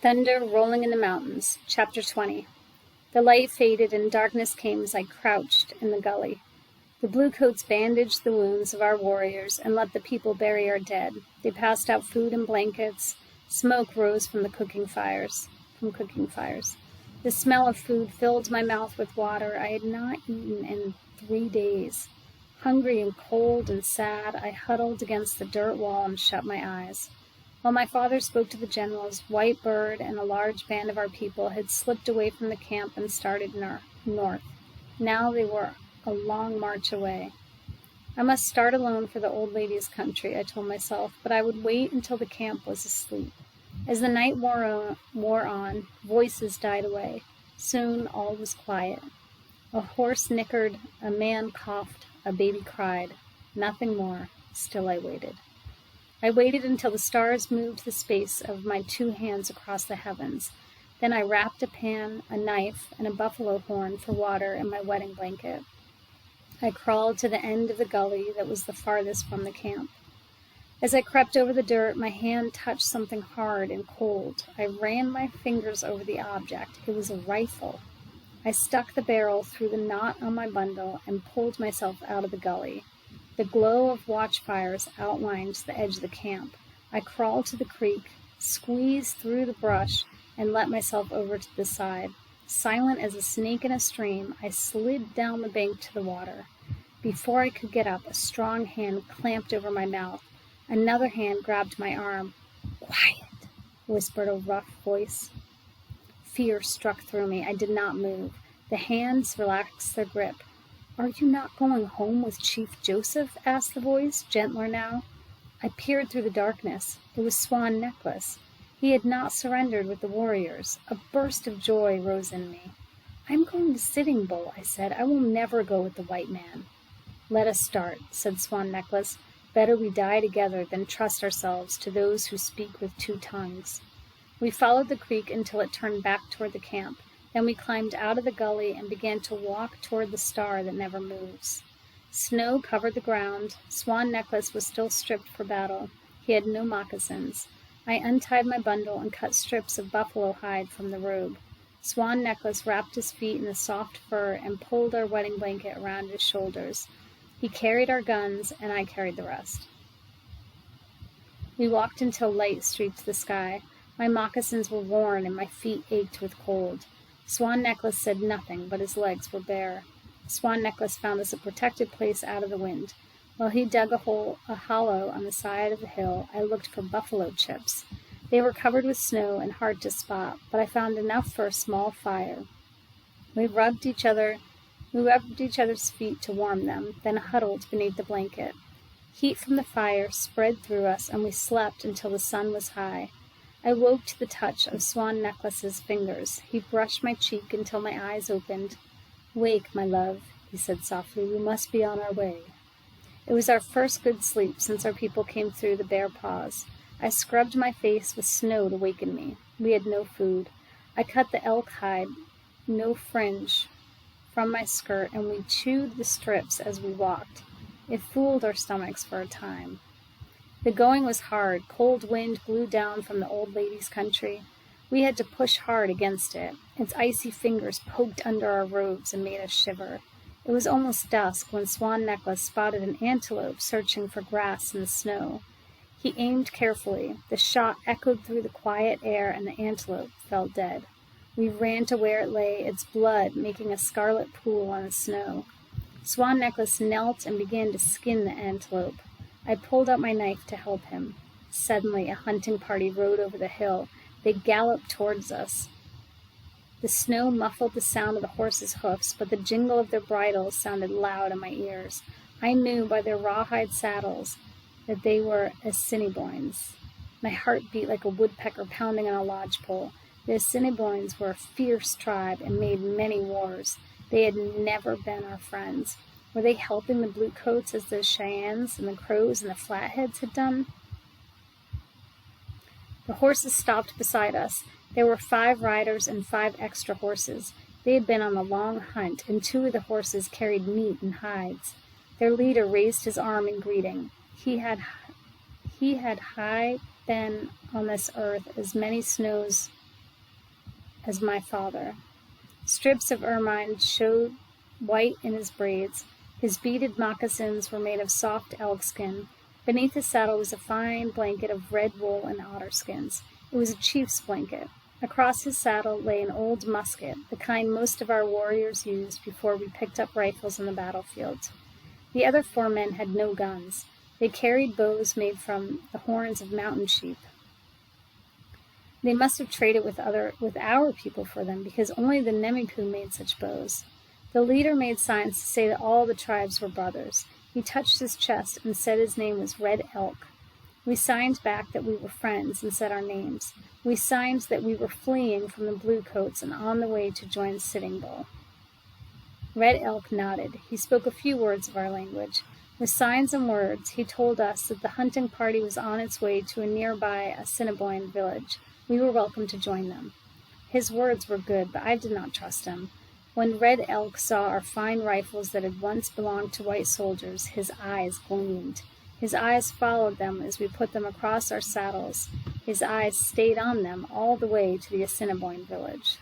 Thunder Rolling in the Mountains, Chapter 20. The light faded and darkness came as I crouched in the gully. The bluecoats bandaged the wounds of our warriors and let the people bury our dead. They passed out food and blankets. Smoke rose from cooking fires. The smell of food filled my mouth with water I had not eaten in 3 days. Hungry and cold and sad, I huddled against the dirt wall and shut my eyes. While my father spoke to the generals, White Bird and a large band of our people had slipped away from the camp and started north. Now they were a long march away. I must start alone for the old lady's country, I told myself, but I would wait until the camp was asleep. As the night wore on, voices died away. Soon all was quiet. A horse nickered, a man coughed, a baby cried. Nothing more. Still I waited. I waited until the stars moved the space of my 2 hands across the heavens. Then I wrapped a pan, a knife, and a buffalo horn for water in my wedding blanket. I crawled to the end of the gully that was the farthest from the camp. As I crept over the dirt, my hand touched something hard and cold. I ran my fingers over the object. It was a rifle. I stuck the barrel through the knot on my bundle and pulled myself out of the gully. The glow of watchfires outlined the edge of the camp. I crawled to the creek, squeezed through the brush, and let myself over to the side. Silent as a snake in a stream, I slid down the bank to the water. Before I could get up, a strong hand clamped over my mouth. Another hand grabbed my arm. "Quiet," whispered a rough voice. Fear struck through me. I did not move. The hands relaxed their grip. "Are you not going home with Chief Joseph?" asked the voice, gentler now. I peered through the darkness. It was Swan Necklace. He had not surrendered with the warriors. A burst of joy rose in me. "I'm going to Sitting Bull," I said. "I will never go with the white man." "Let us start," said Swan Necklace. "Better we die together than trust ourselves to those who speak with 2 tongues." We followed the creek until it turned back toward the camp. Then we climbed out of the gully and began to walk toward the star that never moves. Snow covered the ground. Swan Necklace was still stripped for battle. He had no moccasins. I untied my bundle and cut strips of buffalo hide from the robe. Swan Necklace wrapped his feet in the soft fur and pulled our wedding blanket around his shoulders. He carried our guns, and I carried the rest. We walked until light streaked the sky. My moccasins were worn and my feet ached with cold. Swan Necklace said nothing, but his legs were bare. Swan Necklace found us a protected place out of the wind. While he dug a hollow on the side of the hill, I looked for buffalo chips. They were covered with snow and hard to spot, but I found enough for a small fire. We rubbed each other's feet to warm them, then huddled beneath the blanket. Heat from the fire spread through us, and we slept until the sun was high. I woke to the touch of Swan Necklace's fingers. He brushed my cheek until my eyes opened. "Wake, my love," he said softly. "We must be on our way." It was our first good sleep since our people came through the bare paws. I scrubbed my face with snow to waken me. We had no food. I cut the elk hide, no fringe, from my skirt, and we chewed the strips as we walked. It fooled our stomachs for a time. The going was hard. Cold wind blew down from the old lady's country. We had to push hard against it. Its icy fingers poked under our robes and made us shiver. It was almost dusk when Swan Necklace spotted an antelope searching for grass in the snow. He aimed carefully. The shot echoed through the quiet air, and the antelope fell dead. We ran to where it lay, its blood making a scarlet pool on the snow. Swan Necklace knelt and began to skin the antelope. I pulled out my knife to help him. Suddenly, a hunting party rode over the hill. They galloped towards us. The snow muffled the sound of the horses' hoofs, but the jingle of their bridles sounded loud in my ears. I knew by their rawhide saddles that they were Assiniboines. My heart beat like a woodpecker pounding on a lodgepole. The Assiniboines were a fierce tribe and made many wars. They had never been our friends. Were they helping the Bluecoats as the Cheyennes and the Crows and the Flatheads had done? The horses stopped beside us. There were 5 riders and 5 extra horses. They had been on a long hunt, and 2 of the horses carried meat and hides. Their leader raised his arm in greeting. He had high been on this earth as many snows as my father. Strips of ermine showed white in his braids. His beaded moccasins were made of soft elk skin. Beneath his saddle was a fine blanket of red wool and otter skins. It was a chief's blanket. Across his saddle lay an old musket, the kind most of our warriors used before we picked up rifles on the battlefield. The other 4 men had no guns. They carried bows made from the horns of mountain sheep. They must have traded with our people for them, because only the Nemipu made such bows. The leader made signs to say that all the tribes were brothers. He touched his chest and said his name was Red Elk. We signed back that we were friends and said our names. We signed that we were fleeing from the Bluecoats and on the way to join Sitting Bull. Red Elk nodded. He spoke a few words of our language. With signs and words, he told us that the hunting party was on its way to a nearby Assiniboine village. We were welcome to join them. His words were good, but I did not trust him. When Red Elk saw our fine rifles that had once belonged to white soldiers, his eyes gleamed. His eyes followed them as we put them across our saddles. His eyes stayed on them all the way to the Assiniboine village.